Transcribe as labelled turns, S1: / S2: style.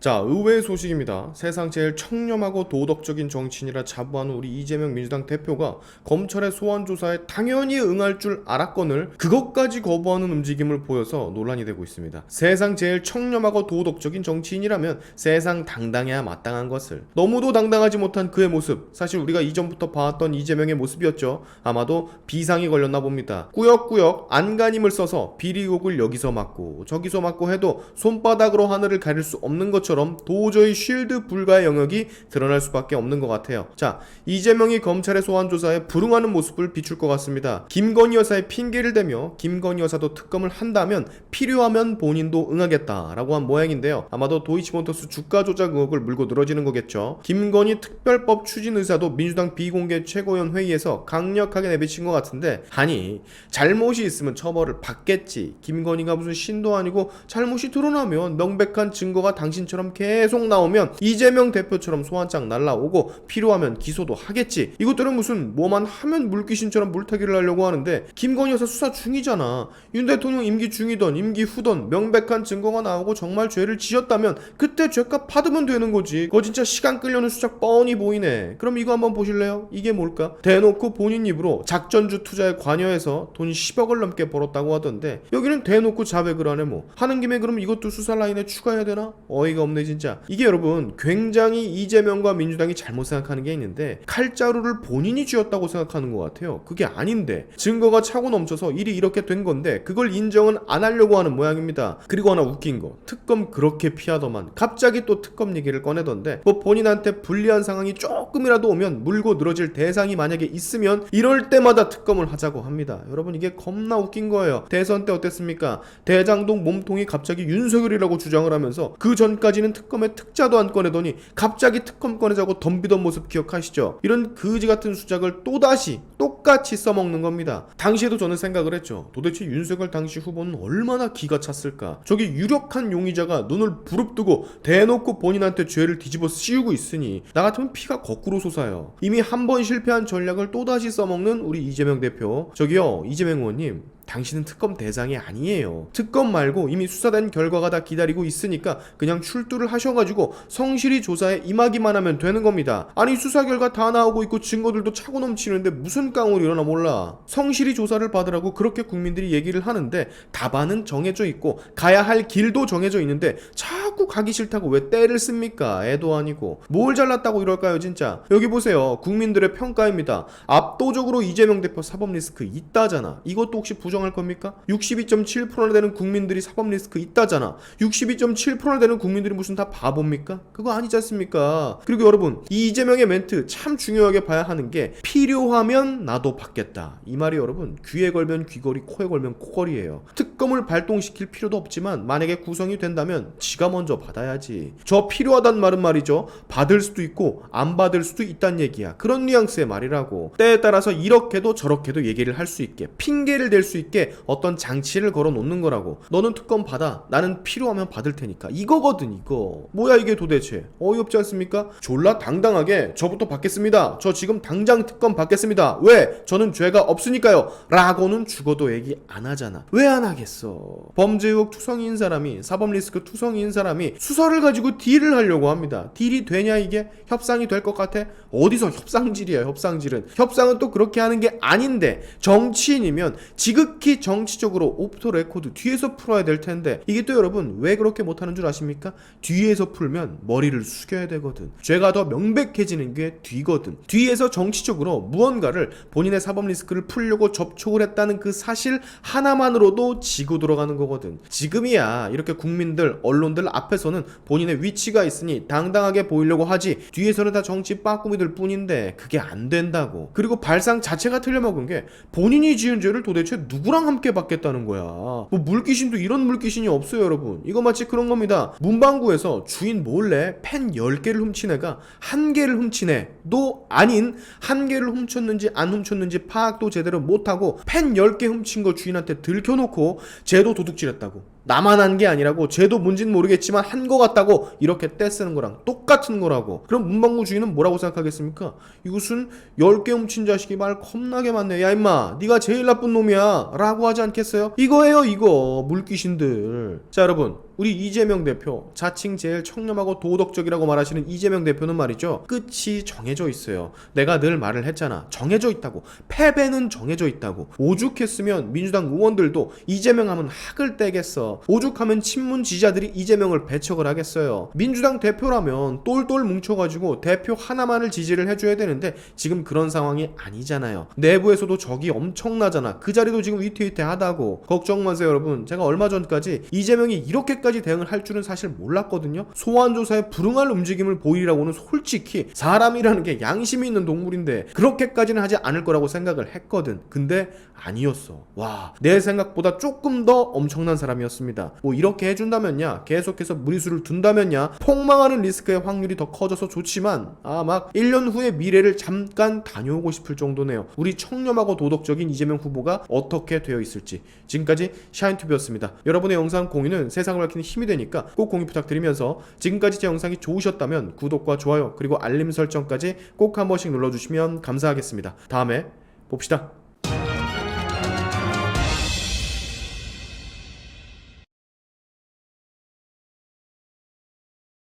S1: 자, 의외의 소식입니다. 세상 제일 청렴하고 도덕적인 정치인이라 자부하는 우리 이재명 민주당 대표가 검찰의 소환 조사에 당연히 응할 줄 알았거늘 그것까지 거부하는 움직임을 보여서 논란이 되고 있습니다. 세상 제일 청렴하고 도덕적인 정치인이라면 세상 당당해야 마땅한 것을 너무도 당당하지 못한 그의 모습, 사실 우리가 이전부터 봐왔던 이재명의 모습이었죠. 아마도 비상이 걸렸나 봅니다. 꾸역꾸역 안간힘을 써서 비리 의혹을 여기서 막고 저기서 막고 해도 손바닥으로 하늘을 가릴 수 없는 것처럼 도저히 쉴드 불가의 영역이 드러날 수밖에 없는 것 같아요. 자, 이재명이 검찰의 소환 조사에 불응하는 모습을 비출 것 같습니다. 김건희 여사의 핑계를 대며 김건희 여사도 특검을 한다면 필요하면 본인도 응하겠다라고 한 모양인데요. 아마도 도이치모터스 주가 조작 의혹을 물고 늘어지는 거겠죠. 김건희 특별법 추진 의사도 민주당 비공개 최고위원 회의에서 강력하게 내비친 것 같은데, 아니 잘못이 있으면 처벌을 받겠지. 김건희가 무슨 신도 아니고 잘못이 드러나면 명백한 증거가 당신처럼 계속 나오면 이재명 대표처럼 소환장 날라오고 필요하면 기소도 하겠지. 이것들은 무슨 뭐만 하면 물귀신처럼 물타기를 하려고 하는데, 김건희 여사 수사 중이잖아. 윤 대통령 임기 중이던 임기 후던 명백한 증거가 나오고 정말 죄를 지었다면 그때 죄값 받으면 되는 거지. 그거 진짜 시간 끌려는 수작 뻔히 보이네. 그럼 이거 한번 보실래요? 이게 뭘까? 대놓고 본인 입으로 작전주 투자에 관여해서 돈 10억을 넘게 벌었다고 하던데, 여기는 대놓고 자백을 하네. 뭐 하는 김에 그럼 이것도 수사 라인에 추가해야 되나? 어이가 없네 진짜. 이게 여러분 굉장히 이재명과 민주당이 잘못 생각하는 게 있는데, 칼자루를 본인이 쥐었다고 생각하는 것 같아요. 그게 아닌데 증거가 차고 넘쳐서 일이 이렇게 된 건데 그걸 인정은 안 하려고 하는 모양입니다. 그리고 하나 웃긴 거, 특검 그렇게 피하더만 갑자기 또 특검 얘기를 꺼내던데, 뭐 본인한테 불리한 상황이 조금이라도 오면 물고 늘어질 대상이 만약에 있으면 이럴 때마다 특검을 하자고 합니다. 여러분 이게 겁나 웃긴 거예요. 대선 때 어땠습니까? 대장동 몸통이 갑자기 윤석열이라고 주장을 하면서 그 전까지는 특검에 특자도 안 꺼내더니 갑자기 특검 꺼내자고 덤비던 모습 기억하시죠? 이런 거지 같은 수작을 또다시 똑같이 써먹는 겁니다. 당시에도 저는 생각을 했죠. 도대체 윤석열 당시 후보는 얼마나 기가 찼을까? 저기 유력한 용의자가 눈을 부릅뜨고 대놓고 본인한테 죄를 뒤집어 씌우고 있으니 나 같으면 피가 거꾸로 솟아요. 이미 한 번 실패한 전략을 또다시 써먹는 우리 이재명 대표. 저기요, 이재명 의원님, 당신은 특검 대상이 아니에요. 특검 말고 이미 수사된 결과가 다 기다리고 있으니까 그냥 출두를 하셔가지고 성실히 조사에 임하기만 하면 되는 겁니다. 아니 수사 결과 다 나오고 있고 증거들도 차고 넘치는데 무슨 깡으로 일어나 몰라. 성실히 조사를 받으라고 그렇게 국민들이 얘기를 하는데 답안은 정해져 있고 가야 할 길도 정해져 있는데 자꾸 가기 싫다고 왜 때를 씁니까? 애도 아니고 뭘 잘났다고 이럴까요 진짜. 여기 보세요. 국민들의 평가입니다. 압도적으로 이재명 대표 사법 리스크 있다잖아. 이것도 혹시 부정할 겁니까? 62.7%나 되는 국민들이 사법 리스크 있다잖아. 62.7%나 되는 국민들이 무슨 다 바보입니까? 그거 아니지 않습니까? 그리고 여러분, 이 이재명의 멘트 참 중요하게 봐야 하는 게 필요하면 나도 받겠다. 이 말이 여러분 귀에 걸면 귀걸이, 코에 걸면 코걸이에요. 특검을 발동시킬 필요도 없지만 만약에 구성이 된다면 지가 먼저 받아야지. 저 필요하단 말은 말이죠, 받을 수도 있고 안 받을 수도 있단 얘기야. 그런 뉘앙스의 말이라고. 때에 따라서 이렇게도 저렇게도 얘기를 할 수 있게, 핑계를 댈 수 있게 어떤 장치를 걸어 놓는 거라고. 너는 특검 받아, 나는 필요하면 받을 테니까. 이거거든 이거. 뭐야 이게 도대체. 어이없지 않습니까? 졸라 당당하게 저부터 받겠습니다, 저 지금 당장 특검 받겠습니다, 왜? 저는 죄가 없으니까요 라고는 죽어도 얘기 안 하잖아. 왜 안 하겠어? 범죄 의혹 투성이인 사람이, 사법 리스크 투성이인 사람이 수사를 가지고 딜을 하려고 합니다. 딜이 되냐 이게? 협상이 될 것 같아? 어디서 협상질이야 협상질은. 협상은 또 그렇게 하는 게 아닌데, 정치인이면 지극히 정치적으로 오프터 레코드 뒤에서 풀어야 될 텐데, 이게 또 여러분 왜 그렇게 못하는 줄 아십니까? 뒤에서 풀면 머리를 숙여야 되거든. 죄가 더 명백해지는 게 뒤거든. 뒤에서 정치적으로 무언가를, 본인의 사법 리스크를 풀려고 접촉을 했다는 그 사실 하나만으로도 지고 들어가는 거거든. 지금이야 이렇게 국민들, 언론들 앞에서는 본인의 위치가 있으니 당당하게 보이려고 하지, 뒤에서는 다 정치 빠꾸미들 뿐인데 그게 안 된다고. 그리고 발상 자체가 틀려먹은 게, 본인이 지은 죄를 도대체 누구랑 함께 받겠다는 거야. 뭐 물귀신도 이런 물귀신이 없어요 여러분. 이거 마치 그런 겁니다. 문방구에서 주인 몰래 펜 10개를 훔친 애가 1개를 훔친 애도 아닌, 1개를 훔쳤는지 안 훔쳤는지 파악도 제대로 못하고 펜 10개 훔친 거 주인한테 들켜놓고 쟤도 도둑질했다고, 나만 한 게 아니라고, 쟤도 뭔진 모르겠지만 한 거 같다고 이렇게 떼쓰는 거랑 똑같은 거라고. 그럼 문방구 주인은 뭐라고 생각하겠습니까? 이것은 10개 훔친 자식이 말 겁나게 많네, 야 임마 네가 제일 나쁜 놈이야 라고 하지 않겠어요? 이거예요 이거, 물귀신들. 자 여러분, 우리 이재명 대표, 자칭 제일 청렴하고 도덕적이라고 말하시는 이재명 대표는 말이죠, 끝이 정해져 있어요. 내가 늘 말을 했잖아. 정해져 있다고. 패배는 정해져 있다고. 오죽했으면 민주당 의원들도 이재명 하면 학을 떼겠어. 오죽하면 친문 지지자들이 이재명을 배척을 하겠어요. 민주당 대표라면 똘똘 뭉쳐가지고 대표 하나만을 지지를 해줘야 되는데 지금 그런 상황이 아니잖아요. 내부에서도 적이 엄청나잖아. 그 자리도 지금 위태위태하다고. 걱정 마세요 여러분. 제가 얼마 전까지 이재명이 이렇게까지 대응을 할 줄은 사실 몰랐거든요. 소환조사에 불응할 움직임을 보이라고는 솔직히 사람이라는 게 양심이 있는 동물인데 그렇게까지는 하지 않을 거라고 생각을 했거든. 근데 아니었어. 와, 내 생각보다 조금 더 엄청난 사람이었습니다. 뭐 이렇게 해준다면야, 계속해서 무리수를 둔다면야 폭망하는 리스크의 확률이 더 커져서 좋지만 막 1년 후의 미래를 잠깐 다녀오고 싶을 정도네요. 우리 청렴하고 도덕적인 이재명 후보가 어떻게 되어 있을지. 지금까지 샤인투비였습니다. 여러분의 영상 공유는 세상을 밝히는 힘이 되니까 꼭 공유 부탁드리면서, 지금까지 제 영상이 좋으셨다면 구독과 좋아요 그리고 알림 설정까지 꼭 한 번씩 눌러주시면 감사하겠습니다. 다음에 봅시다.